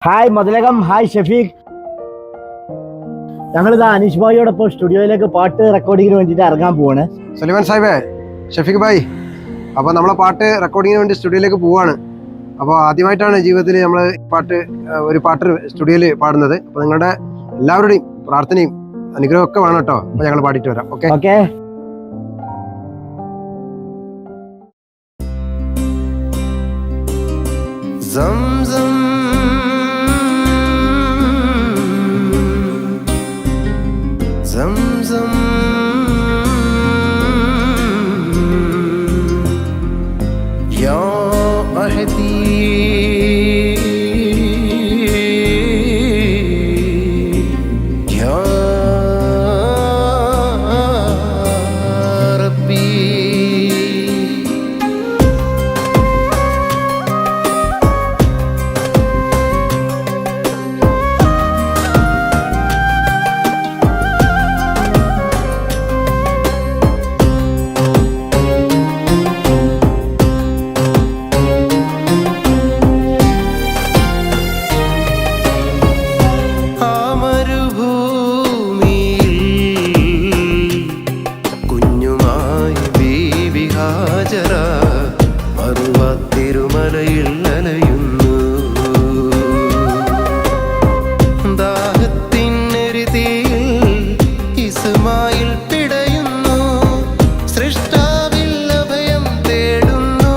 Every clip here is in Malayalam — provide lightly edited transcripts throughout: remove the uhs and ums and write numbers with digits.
Hi Mathilakam, hi Shafeeq. ഞങ്ങളിതാ അനീഷ് ഭായിയോടൊപ്പം സ്റ്റുഡിയോയിലേക്ക് പാട്ട് റെക്കോർഡിങ്ങിന് വേണ്ടിയിട്ട് ഇറങ്ങാൻ പോവാണ്. സുലൈമാൻ സാഹിബേ, ഷഫീഖ് ഭായി, അപ്പോൾ നമ്മളെ പാട്ട് റെക്കോർഡിങ്ങിന് വേണ്ടി സ്റ്റുഡിയോയിലേക്ക് പോവാണ്. അപ്പോൾ ആദ്യമായിട്ടാണ് ജീവിതത്തിൽ നമ്മൾ ഒരു പാട്ട് സ്റ്റുഡിയോയിൽ പാടുന്നത്. അപ്പോൾ നിങ്ങളുടെ എല്ലാവരുടെയും പ്രാർത്ഥനയും അനുഗ്രഹം ഒക്കെ വേണം കേട്ടോ. അപ്പോൾ ഞങ്ങൾ പാടിയിട്ട് വരാം. Okay okay. Zamzam, Zamzam, Ya Ahdi, Ya Rabbi. തിരുമലയിൽ അലയുന്നു ദാഹത്തിനരുതിയിൽ ഇസ്മായിൽ പിടയുന്നു സൃഷ്ടാവിൽ അഭയം തേടുന്നു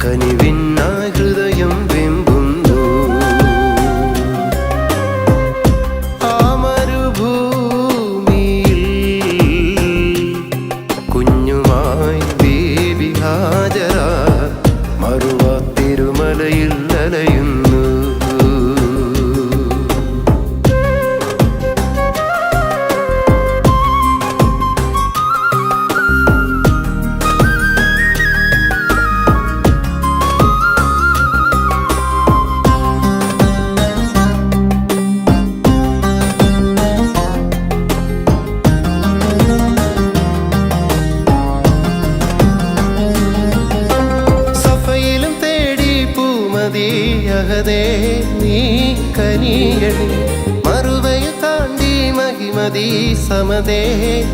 കനിവിനായി ഹൃദയം വെമ്പുന്നു ആ മരുഭൂമിയിൽ കുഞ്ഞുമായി ഹാജര മറുവ തിരുമലയിൽ അലയുന്നു. യഹദേ നീ കനിയണി മറുവയ താണ്ടി മഹിമതി സമതേ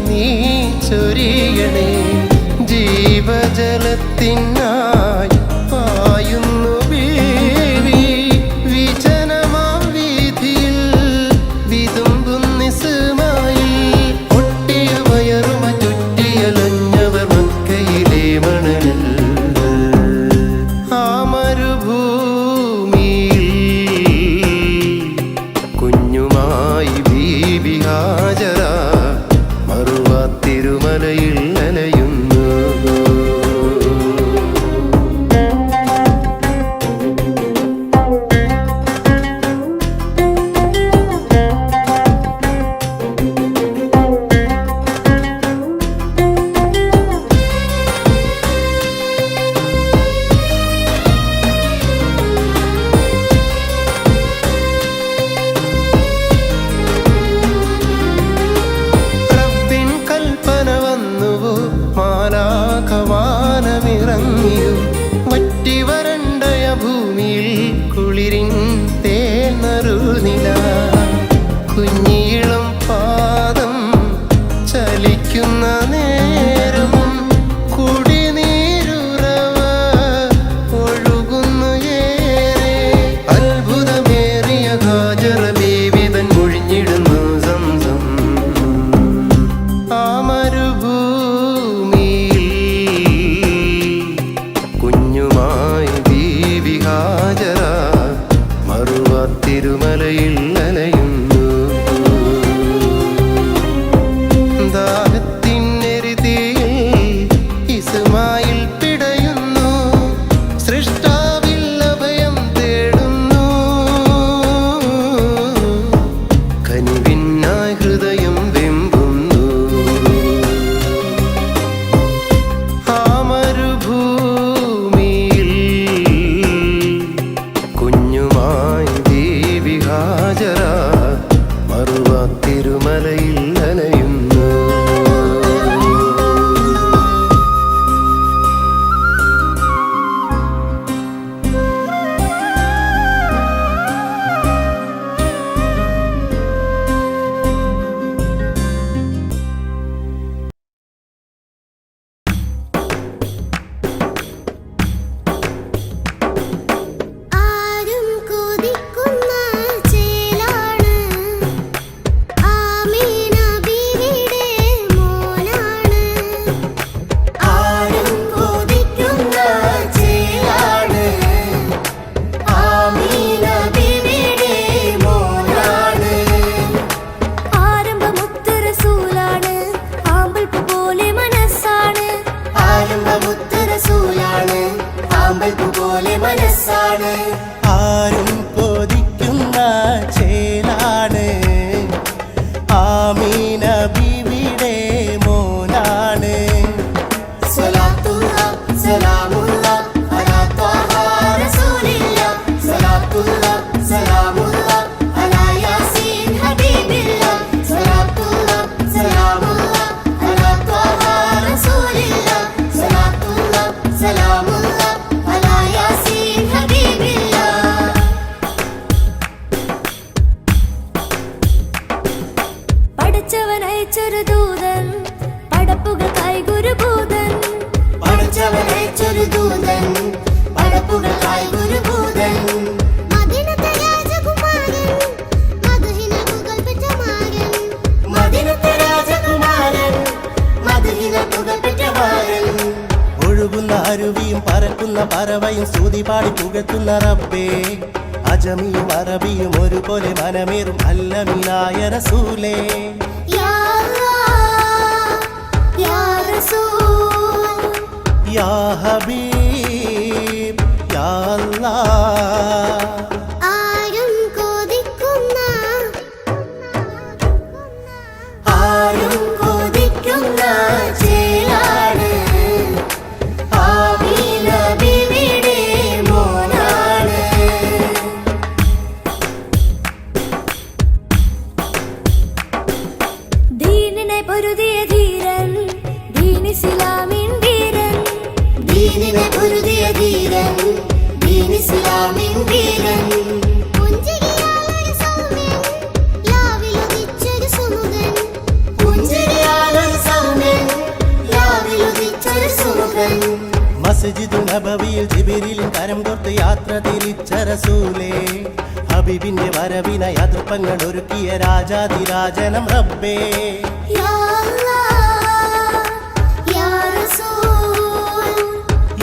നീ ചൊരിയണേ ജീവജലത്തിനായി പായുന്നു ബീവി വിജനമാം വീതിയിൽ വിതുമ്പുന്നിസുമായി ഒട്ടിയ വയറുമ ചുറ്റിയലഞ്ഞവർ മക്കയിലെ മണലിൽ ഹാജര മറുവ തിരുമലയിൽ അലയുന്നു. മാലാഖവാനമിറങ്ങിയോ വറ്റി വരണ്ടയ ഭൂമിയിൽ കുളിരിൻ തേനറുനില കുഞ്ഞിളം പാദം ചലിക്കുന്ന നേരം കുടിനീരുറവ ഒഴുകുന്നു ഏറെ അത്ഭുതമേറിയ ഹാജറ ബീവിതൻ ഒഴിഞ്ഞിടുന്നു സംസം ആ കുഞ്ഞുമായി ബീവി ഹാജര മറുവ തിരുമലയിൽ അലയും. മുത്ത് റസൂലാണ് ആമ്പൽപ്പൂ പോലെ മനസ്സാണ് ആരും കൊതിക്കുന്ന ചേലാണ് ആമീന ബീവിയുടെ മോനാണ് സ്വലാത്തുല്ലാ സലാമുല്ലാ അലാ ത്വാഹ റസൂലില്ലാ സ്വലാത്തുല്ലാ സലാമുല്ലാ അലാ യാസീൻ ഹബീബില്ലാ സ്വലാത്തുല്ലാ സലാമുല്ലാ അലാ ത്വാഹ റസൂലില്ലാ സ്വലാത്തുല്ലാ സലാമുല്ലാ അലാ യാസീൻ ഹബീബില്ലാ പഠിച്ചവൻ അയച്ചൊരു ദൂതൻ പടപ്പുകൾക്കായി ഗുരുഭൂതൻ പഠിച്ചവൻ അയച്ചൊരു ദൂതൻ പടപ്പുകൾക്കായി ഗുരുഭൂതൻ മദീനത്തെ രാജകുമാരൻ മദഹിനെ പുകഴ്പെറ്റ മാരൻ മദീനത്തെ രാജകുമാരൻ മദീന പുകഴ്പെറ്റ മാരൻ ഒഴുകുന്ന അരുവിയും പറക്കുന്ന പറവയും സ്തുതി പാടി പുകഴ്ത്തുന്ന റബ്ബേ അജമിയും അറബിയും ഒരുപോലെ മനമേറും അല്ലമീനായ റസൂലേ യാ അല്ലാഹ് യാ റസൂൽ യാ ഹബീബ് യാ അല്ലാഹ് ആരും കൊതിക്കുന്ന ചേലാണ് ആമീന ബീവിയുടെ മോനാണ് ദീനിനെ പൊരുതിയ ധീരൻ ദീനിസ്ലാമിൻ വീരൻ ദീനിനെ പൊരുതിയ ധീരൻ ദീനിസ്ലാമിൻ വീരൻ പുഞ്ചിരിയാലൊരു സൗമ്യൻ ലാവിലുദിച്ചൊരു സുമുഖൻ പുഞ്ചിരിയാലൊരു സൗമ്യൻ ലാവിലുദിച്ചൊരു സുമുഖൻ മസ്ജിദുൽ നബവിയിൽ ജിബ്രീലിൻ കരം കോർത്ത് യാത്ര തിരിച്ച റസൂലേ ഹബീബിന്റെ വരവിനായി അതിർപ്പങ്ങൾ ഒരുക്കിയ രാജാതിരാജനം റബ്ബേ യാ അല്ലാഹ് യാ റസൂൽ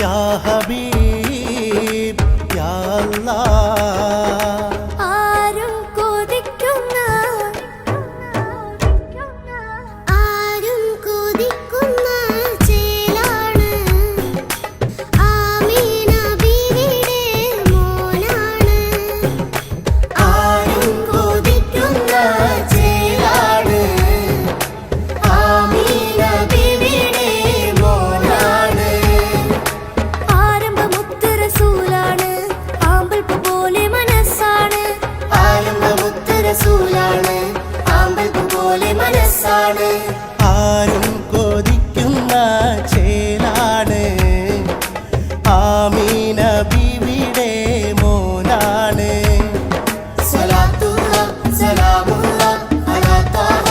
യാ ഹബീബ് യാ അല്ലാഹ് ആരും കൊതിക്കുന്ന ചേലാണ് ആമീന ബീവിയുടെ മോനാണ് ആരും കൊതിക്കുന്ന ചേലാണ് ആമീന ബീവിയുടെ മോനാണ് ആരംഭമുത്ത് റസൂലാണ് ആമ്പൽപ്പൂ പോലെ മനസ്സാണ് ആരംഭമുത്ത് റസൂലാണ് ആമ്പൽപ്പൂ പോലെ മനസ്സാണ് ആരും കൊതിക്കുന്ന ചേലാണ് ആമീന ബീവിയുടെ മോനാണ് സ്വലാത്തുല്ലാ സലാമുല്ലാ അലാ ത്വാഹ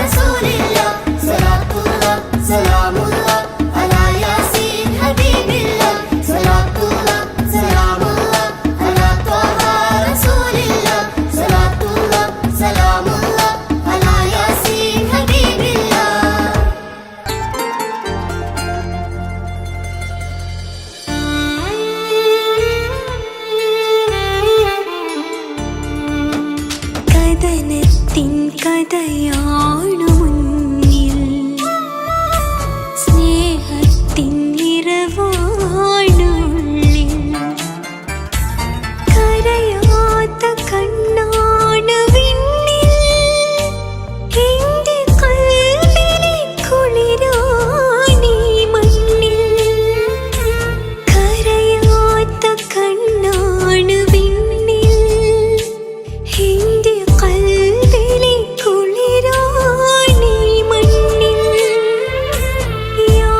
റസൂലില്ലാ സ്വലാത്തുല്ലാ സലാമുല്ലാ അലാ യാസീൻ ഹബീബില്ലാ സ്വലാത്തുല്ലാ സലാമുല്ലാ അലാ ത്വാഹ റസൂലില്ലാ സ്വലാത്തുല്ലാ സലാമുല്ലാ അലാ യാസീൻ ഹബീബില്ലാ കഥനത്തിൻ കഥയാണു മുന്നിൽ സ്നേഹത്തിൻ നിറവാണുള്ളിൽ കരയാത്ത കണ്ണാണ് വിണ്ണിൽ എന്റെ കൽവിലെ കുളിരാണീ മണ്ണിൽ കരയാത്ത കണ്ണാണ് വിണ്ണിൽ എന്റെ കൽവിലെ കുളിരാണീ മണ്ണിൽ യാ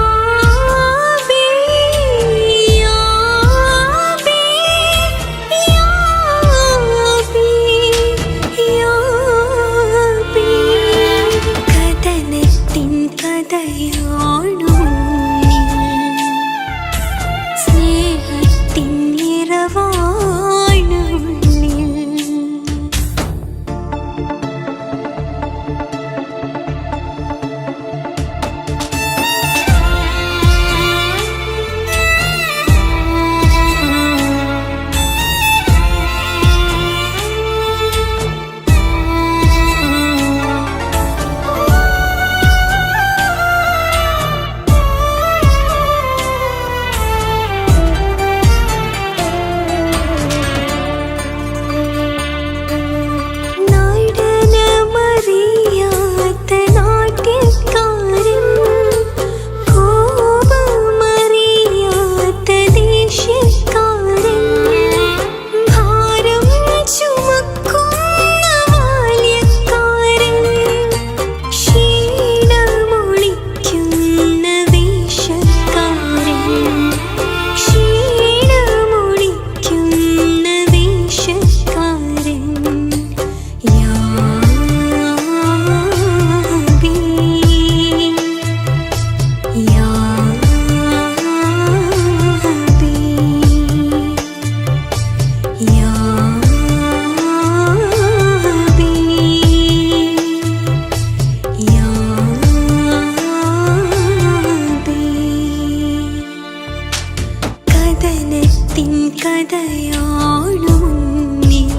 കഥനത്തിൻ കഥയാണു മുന്നിൽ,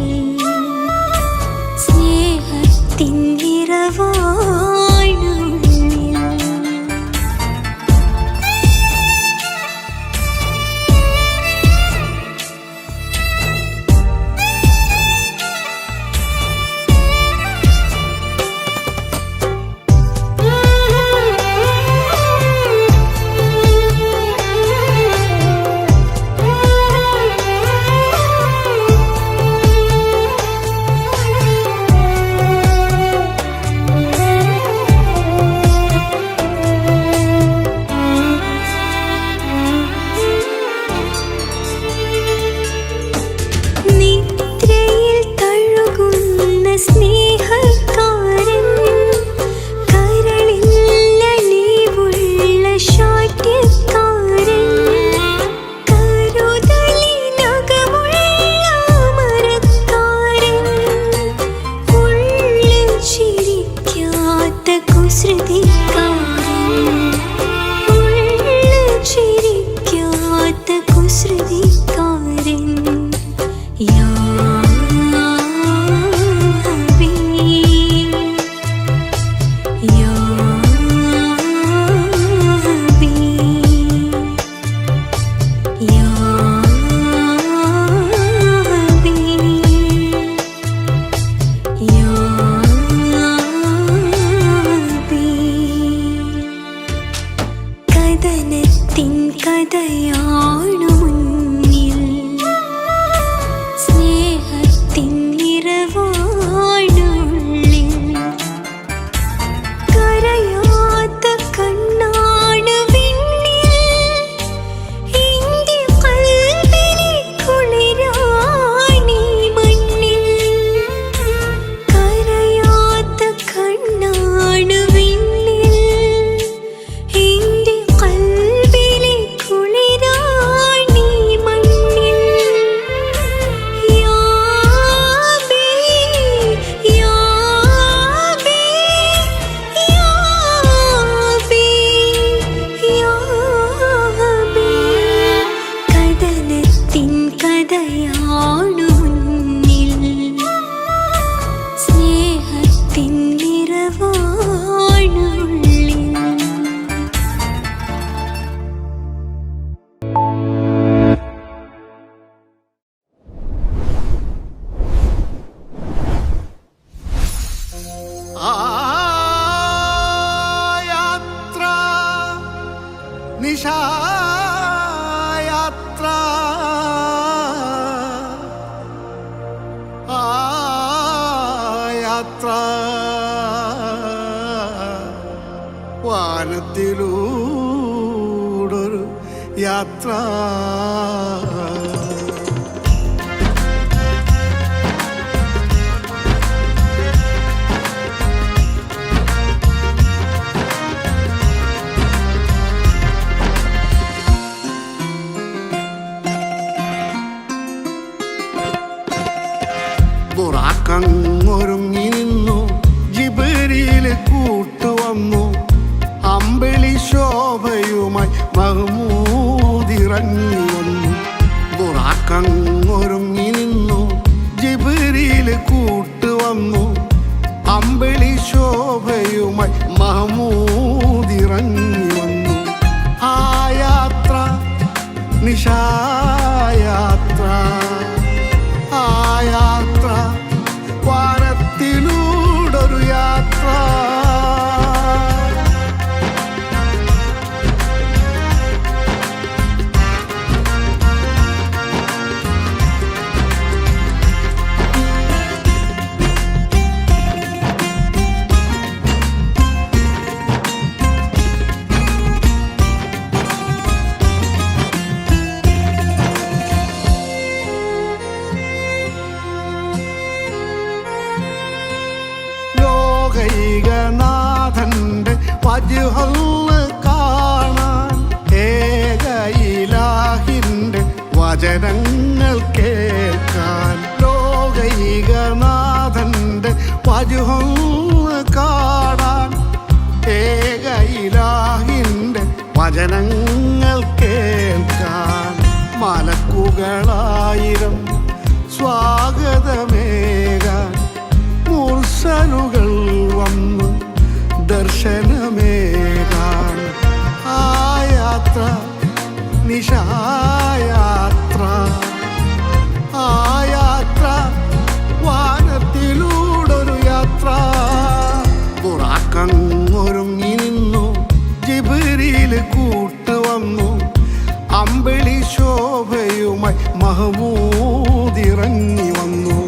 സ്നേഹത്തിൻ നിറവാണു ഉള്ളിൽ. നിദ്രയിൽ തഴുകുന്ന സ്നേഹക്കാരൻ, കരളിൽ അലിവുള്ള ശാഠ്യക്കാരൻ, കരുതലിനകമുള്ള മരക്കാരൻ, ഉള്ളിൽ ചിരിക്കാത്ത കുസൃതിക്കാരൻ, ഉള്ളിൽ ചിരിക്കാത്ത കുസൃതിക്കാരൻ. യാ ഹബീബ്, യാ ഹബീബ്, യാ ഹബീബ്, യാ ഹബീബ്. കഥനത്തിൻ കഥയാണു മുന്നിൽ, സ്നേഹത്തിൻ നിറവാണു ഉള്ളിൽ. കരയാത്ത കണ്ണാണ് വിണ്ണിൽ, എൻ്റെ കൽബിലെ കുളിരാണീ മണ്ണിൽ. കരയാത്ത കണ്ണാണ് വിണ്ണിൽ, എൻ്റെ കൽബിലെ കുളിരാണീ മണ്ണിൽ. യാ ബി, യാ ബി, യാ ബി, യാ ബി. കഥനത്തിൻ കഥയാണു മുന്നിൽ, സ്നേഹത്തിൻ നിറവാണു ഉള്ളിൽ. യാത്ര നിശായാത്ര, യാത്ര വാനത്തിലൂടൊരു യാത്ര. ബുറാക്കങ്ങൊരുങ്ങി നിന്നു, ജിബ്രീൽ കൂട്ടുവന്നു, അമ്പിളി ശോഭയുമായി മഹ്മൂദിറങ്ങി വന്നു. ബുറാക്കങ്ങൊരുങ്ങി നിന്നു, ജിബ്രീൽ കൂട്ടുവന്നു, അമ്പിളി ശോഭയുമായി മഹ്മൂദിറങ്ങി വന്നു. ആ യാത്ര നിശായാത്ര, ആ യാത്ര വാനത്തിലൂടൊരു യാത്ര. ലോകൈകനാഥന്റെ വജ്ഹൊന്ന് കാണാൻ, ഏക ഇലാഹിന്റെ വചനങ്ങൾ കേൾക്കാൻ. ലോകൈകനാഥന്റെ വജ്ഹൊന്ന് കാണാൻ, ഏക ഇലാഹിന്റെ വചനങ്ങൾ കേൾക്കാൻ. മലക്കുകൾ സ്വരങ്ങളായിരം സ്വാഗതമേകാൻ മുർസലുകൾ വന്നു ദർശനമേകാൻ. ആ യാത്ര നിശായാത്ര, ആ യാത്ര വാനത്തിലൂടൊരു യാത്ര. ബുറാക്കങ്ങൊരുങ്ങി നിന്നു, ജിബ്രീൽ കൂട്ടുവന്നു, അമ്പിളി ശോഭയുമായി മഹമൂദ് ഇറങ്ങി വന്നു.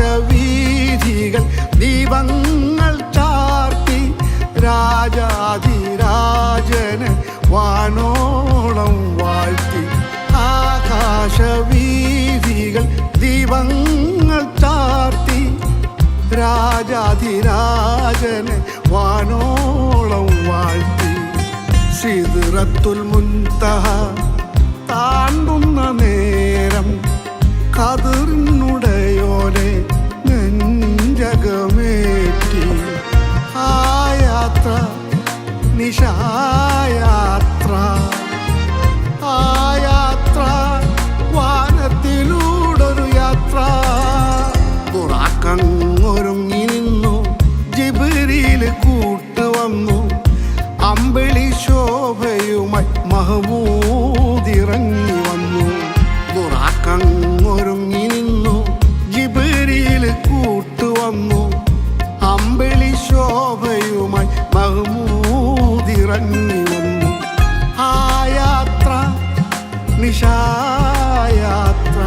ആകാശവീഥികൾ ദീപങ്ങൾ ചാർത്തി, രാജാധിരാജന് വാനോളം വാഴ്ത്തി. ആകാശവീഥികൾ ദീപങ്ങൾ ചാർത്തി, രാജാധിരാജന് വാനോളം വാഴ്ത്തി. സിദ്റത്തുൽ മുൻതഹ താണ്ടുന്ന നേരം ഖദറിനുടയോനെ നെഞ്ചകമേറ്റി. ആ യാത്ര നിശായാത്ര, ആ യാത്ര വാനത്തിലൂടൊരു യാത്ര. ബുറാക്കങ്ങൊരുങ്ങി നിന്നു, ജിബ്രീൽ കൂട്ടുവന്നു, അമ്പിളി ശോഭയുമായി മഹമൂദ് ഇറങ്ങി വന്നു. ബുറാക്കങ്ങൊരുങ്ങി നിന്നു, ജിബ്രീൽ കൂട്ടുവന്നു, അമ്പിളി ശോഭയുമായി മഹമൂദ് ഇറങ്ങി വന്നു. ആ യാത്ര നിശായാത്ര.